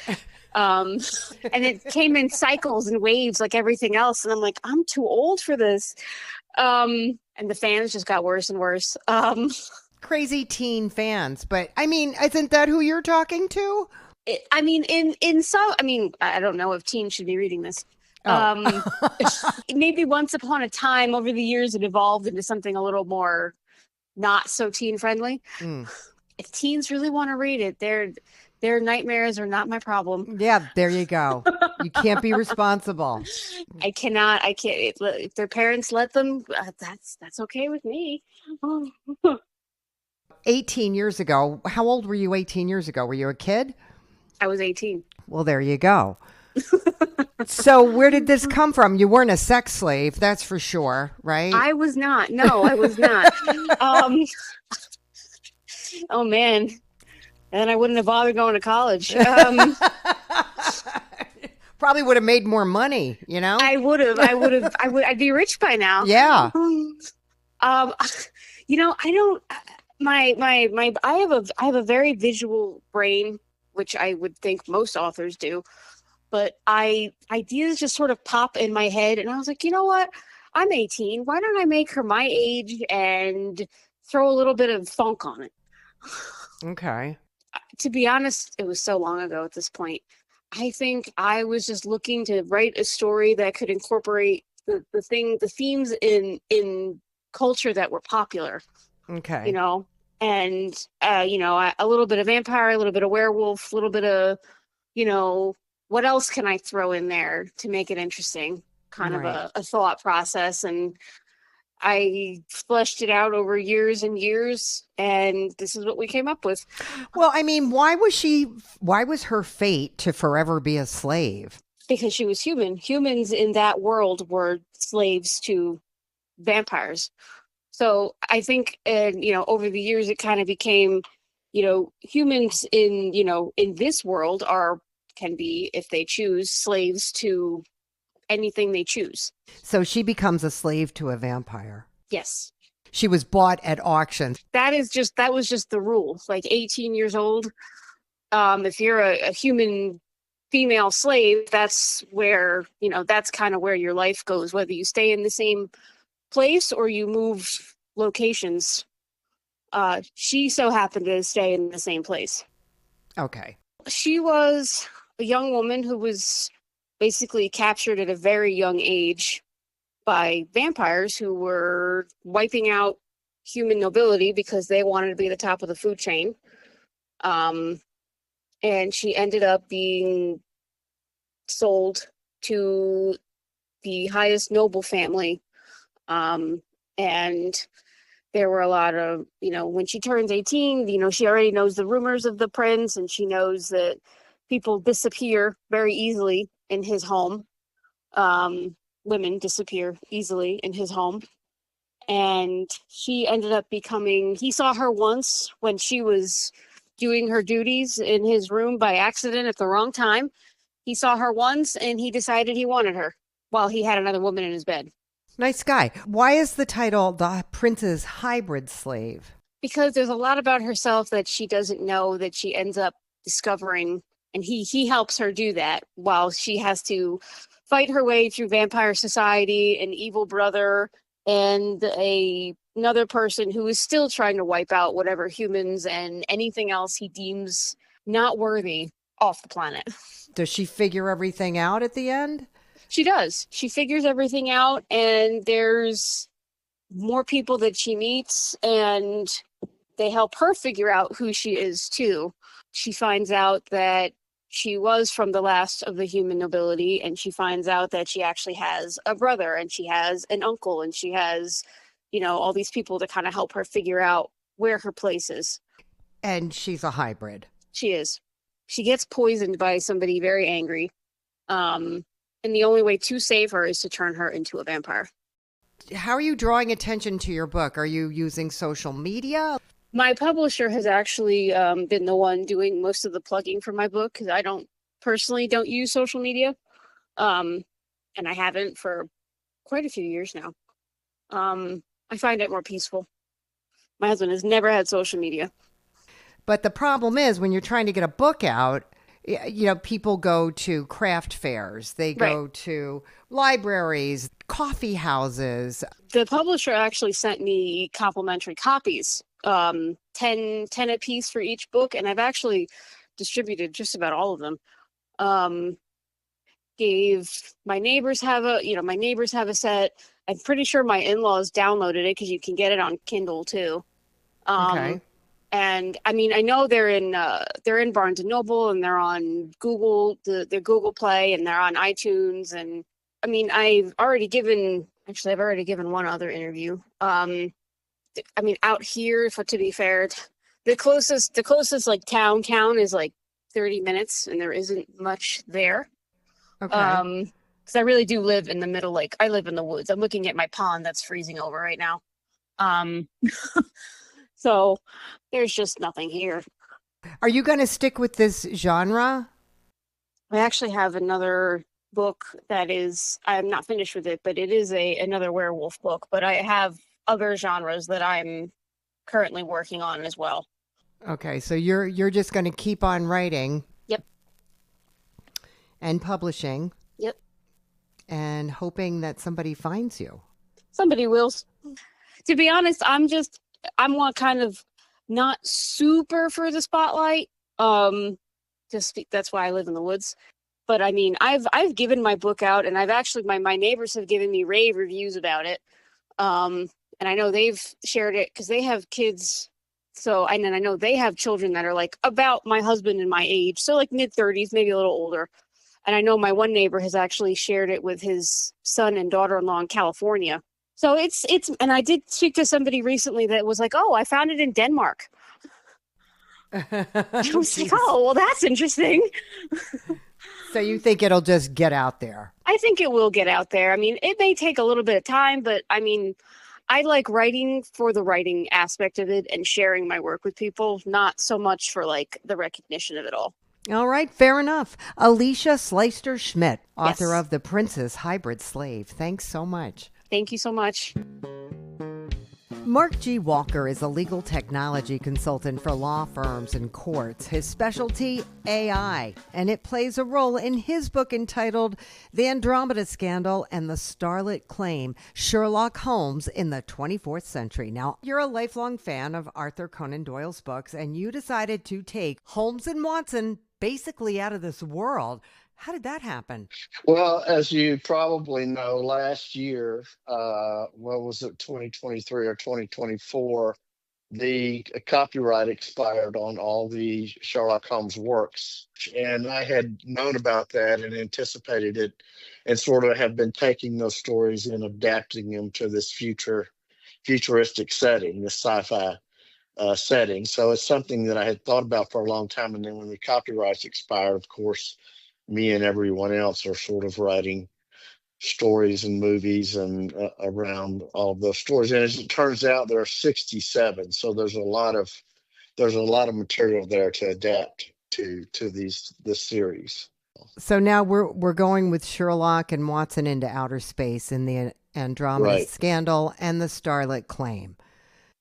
And it came in cycles and waves like everything else. And I'm like, I'm too old for this. And the fans just got worse and worse. Crazy teen fans. But I mean, isn't that who you're talking to? I don't know if teens should be reading this. Maybe once upon a time over the years, it evolved into something a little more not so teen friendly. If teens really want to read it, their nightmares are not my problem. Yeah, there you go. You can't be responsible. I can't. If their parents let them, that's okay with me. 18 years ago. How old were you 18 years ago? Were you a kid? I was 18. Well, there you go. So where did this come from? You weren't a sex slave, that's for sure, right? I was not. No, I was not. Oh, man. And I wouldn't have bothered going to college. Probably would have made more money, I would have. I'd be rich by now. Yeah. I don't. I have a very visual brain, which I would think most authors do. But ideas just sort of pop in my head, and I was like, you know what? I'm 18. Why don't I make her my age and throw a little bit of funk on it? Okay. To be honest, it was so long ago at this point. I think I was just looking to write a story that could incorporate the themes in culture that were popular. Okay. And a little bit of vampire, a little bit of werewolf, a little bit of, what else can I throw in there to make it interesting? Kind of a thought process. And I fleshed it out over years and years, and this is what we came up with. Well, I mean, why was her fate to forever be a slave? Because she was human. Humans in that world were slaves to vampires. So I think, over the years, it kind of became, humans in this world can be, if they choose, slaves to anything they choose. So she becomes a slave to a vampire. Yes. She was bought at auction. That was just the rule. Like 18 years old, if you're a human female slave, that's where, that's kind of where your life goes, whether you stay in the same place or you move locations. She so happened to stay in the same place. Okay. She was a young woman who was basically captured at a very young age by vampires who were wiping out human nobility because they wanted to be the top of the food chain. And she ended up being sold to the highest noble family. And there were a lot of, when she turns 18, she already knows the rumors of the prince, and she knows that people disappear very easily in his home. Women disappear easily in his home. And she ended up he saw her once when she was doing her duties in his room by accident at the wrong time. He saw her once and he decided he wanted her while he had another woman in his bed. Nice guy. Why is the title The Prince's Hybrid Slave? Because there's a lot about herself that she doesn't know that she ends up discovering, and he helps her do that while she has to fight her way through vampire society, an evil brother, and another person who is still trying to wipe out whatever humans and anything else he deems not worthy off the planet. Does she figure everything out at the end? She does. She figures everything out, and there's more people that she meets, and they help her figure out who she is too. She finds out that she was from the last of the human nobility, and she finds out that she actually has a brother, and she has an uncle, and she has, all these people to kind of help her figure out where her place is. And she's a hybrid. She is. She gets poisoned by somebody very angry. And the only way to save her is to turn her into a vampire. How are you drawing attention to your book? Are you using social media? My publisher has actually been the one doing most of the plugging for my book because I personally don't use social media. And I haven't for quite a few years now. I find it more peaceful. My husband has never had social media. But the problem is when you're trying to get a book out, people go to craft fairs, they go to libraries, coffee houses. The publisher actually sent me complimentary copies, 10 a piece for each book, and I've actually distributed just about all of them. My neighbors have a set. I'm pretty sure my in-laws downloaded it because you can get it on Kindle too. Okay. And I mean, I know they're in Barnes and Noble, and they're on Google, their Google Play, and they're on iTunes. And I mean, I've already given one other interview. I mean, out here, to be fair, the closest like town is like 30 minutes, and there isn't much there. Okay. Because I really do live in the middle, like I live in the woods. I'm looking at my pond that's freezing over right now. So there's just nothing here. Are you going to stick with this genre? I actually have another book I'm not finished with it, but it is another werewolf book. But I have other genres that I'm currently working on as well. Okay, so you're just going to keep on writing. Yep. And publishing. Yep. And hoping that somebody finds you. Somebody will. To be honest, I'm one kind of not super for the spotlight. That's why I live in the woods. But I mean, I've given my book out, and I've actually my neighbors have given me rave reviews about it. And I know they've shared it because they have kids. So I know they have children that are like about my husband and my age, so like mid-30s, maybe a little older. And I know my one neighbor has actually shared it with his son and daughter-in-law in California. So it's, and I did speak to somebody recently that was like, oh, I found it in Denmark. I was like, oh, well, that's interesting. So you think it'll just get out there? I think it will get out there. I mean, it may take a little bit of time, but I mean, I like writing for the writing aspect of it and sharing my work with people, not so much for like the recognition of it all. All right, fair enough. Alicia Sleyster Schmidt, author Yes. of The Princess Hybrid Slave. Thanks so much. Thank you so much. Mark G. Walker is a legal technology consultant for law firms and courts. His specialty, AI, and it plays a role in his book entitled The Andromeda Scandal and the Starlit Claim, Sherlock Holmes in the 24th Century. Now, you're a lifelong fan of Arthur Conan Doyle's books, and you decided to take Holmes and Watson basically out of this world. How did that happen? Well, as you probably know, last year, what was it, 2023 or 2024, the copyright expired on all the Sherlock Holmes works. And I had known about that and anticipated it and sort of have been taking those stories and adapting them to this futuristic setting, this sci-fi setting. So it's something that I had thought about for a long time. And then when the copyrights expired, of course, me and everyone else are sort of writing stories and movies and around all of those stories. And as it turns out, there are 67. So there's a lot of material there to adapt to this series. So now we're going with Sherlock and Watson into outer space in the Andromeda Scandal and the Starlit Claim.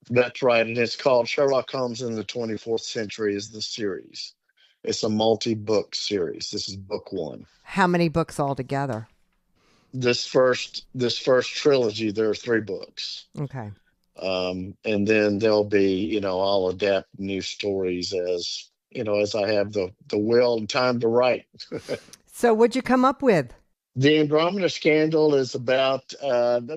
That's right. And it's called Sherlock Holmes in the 24th Century is the series. It's a multi-book series. This is book one. How many books altogether? This first trilogy, there are 3 books. Okay. And then there'll be, I'll adapt new stories as I have the will and time to write. So what'd you come up with? The Andromeda Scandal is about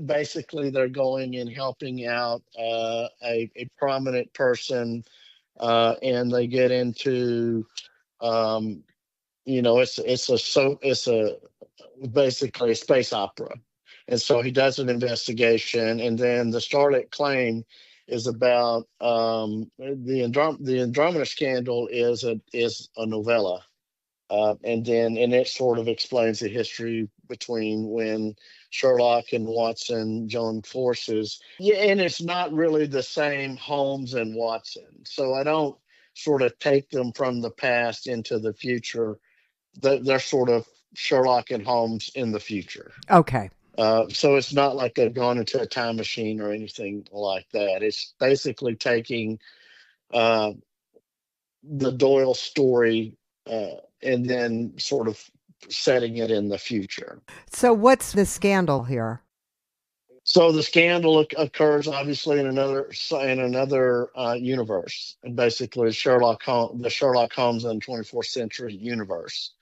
basically they're going and helping out a prominent person, and they get into it's basically a space opera, and so he does an investigation, and then the Starlit Claim is about the Andromeda Scandal is a novella. And it sort of explains the history between when Sherlock and Watson joined forces. Yeah, and it's not really the same Holmes and Watson. So I don't sort of take them from the past into the future. They're sort of Sherlock and Holmes in the future. Okay. So it's not like they've gone into a time machine or anything like that. It's basically taking uh, the Doyle story and then sort of setting it in the future. So what's the scandal here? So the scandal occurs obviously in another universe, and basically the Sherlock Holmes in the 24th century universe.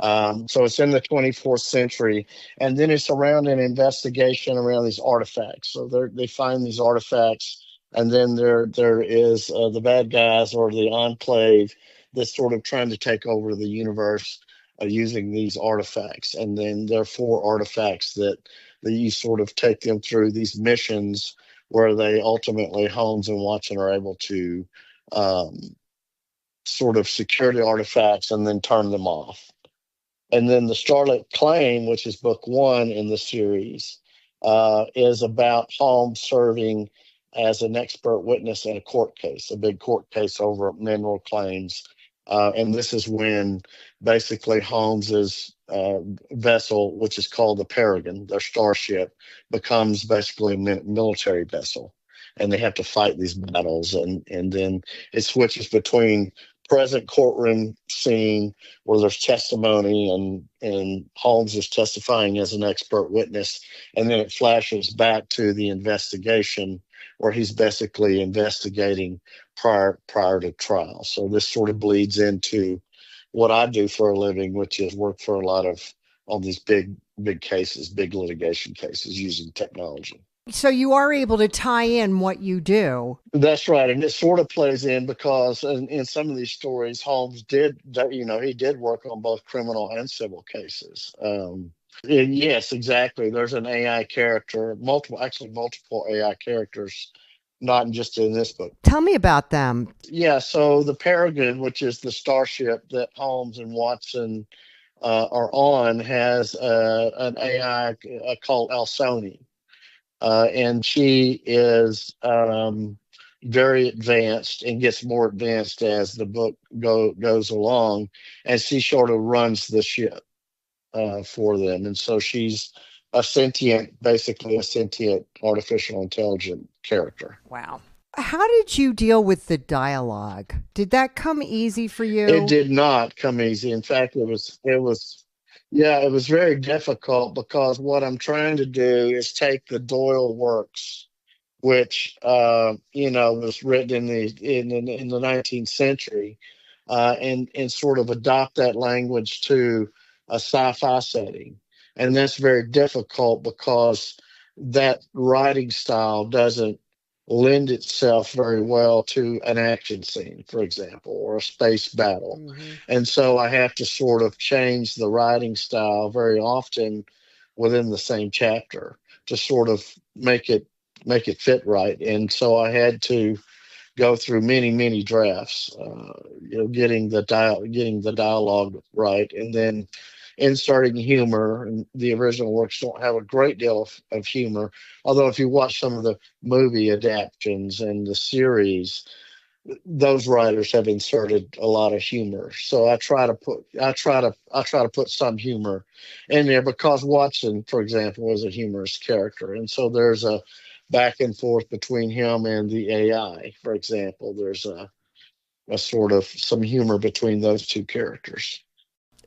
So it's in the 24th century, and then it's around an investigation around these artifacts. So they find these artifacts, and then there is the bad guys or the enclave that's sort of trying to take over the universe using these artifacts. And then there are 4 artifacts that you sort of take them through these missions where they ultimately, Holmes and Watson, are able to sort of secure the artifacts and then turn them off. And then the Starlit Claim, which is book 1 in the series, is about Holmes serving as an expert witness in a court case, a big court case over mineral claims. And this is when basically Holmes's vessel, which is called the Peregrine, their starship, becomes basically a military vessel. And they have to fight these battles. And then it switches between present courtroom scene where there's testimony and Holmes is testifying as an expert witness. And then it flashes back to the investigation where he's basically investigating prior to trial. So this sort of bleeds into what I do for a living, which is work for a lot of all these big cases, big litigation cases using technology. So you are able to tie in what you do. That's right. And it sort of plays in because in some of these stories, Holmes did work on both criminal and civil cases. Yes, exactly. There's an AI character, multiple AI characters, not just in this book. Tell me about them. Yeah. So the Peregrine, which is the starship that Holmes and Watson are on, has an AI called Alsoni. And she is very advanced and gets more advanced as the book goes along. And she sort of runs the ship for them. And so she's basically a sentient artificial intelligent charder. Wow. How did you deal with the dialogue? Did that come easy for you? It did not come easy. In fact, it was very difficult because what I'm trying to do is take the Doyle works, which was written in the 19th century, and sort of adopt that language to a sci-fi setting, and that's very difficult because that writing style doesn't lend itself very well to an action scene, for example, or a space battle. Mm-hmm. And so I have to sort of change the writing style very often within the same chapter to sort of make it fit right. And so I had to go through many drafts, getting the dialogue right, and then inserting humor. And the original works don't have a great deal of humor, although if you watch some of the movie adaptations and the series, those writers have inserted a lot of humor. So I try to put some humor in there because Watson, for example, is a humorous character, and so there's a back and forth between him and the AI. For example, there's a sort of some humor between those two characters.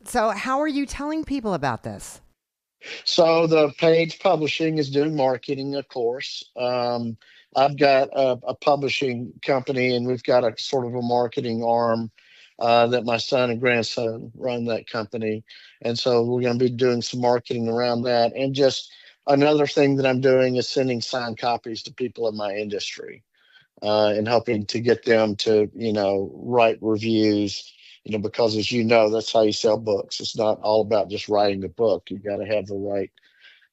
So how are you telling people about this? So the Page Publishing is doing marketing, of course. I've got a publishing company, and we've got a sort of a marketing arm that my son and grandson run that company. And so we're going to be doing some marketing around that. And just another thing that I'm doing is sending signed copies to people in my industry and helping to get them to, write reviews. Because as you know, that's how you sell books. It's not all about just writing the book. You got to have the right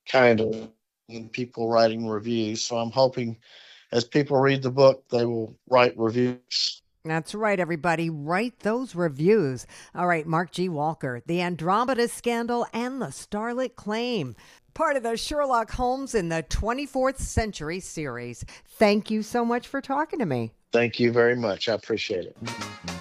kind of people writing reviews. So I'm hoping as people read the book, they will write reviews. That's right, everybody. Write those reviews. All right, Mark G. Walker, The Andromeda Scandal and the Starlit Claim, part of the Sherlock Holmes in the 24th Century series. Thank you so much for talking to me. Thank you very much. I appreciate it.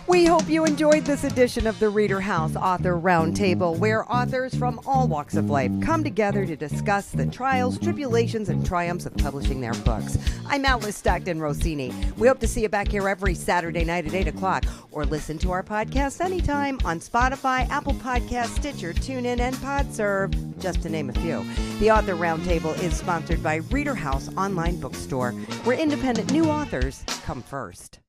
We hope you enjoyed this edition of the Reader House Author Roundtable, where authors from all walks of life come together to discuss the trials, tribulations, and triumphs of publishing their books. I'm Alice Stockton Rossini. We hope to see you back here every Saturday night at 8 o'clock, or listen to our podcast anytime on Spotify, Apple Podcasts, Stitcher, TuneIn, and PodServe, just to name a few. The Author Roundtable is sponsored by ReaderHouse Online Bookstore, where independent new authors come first.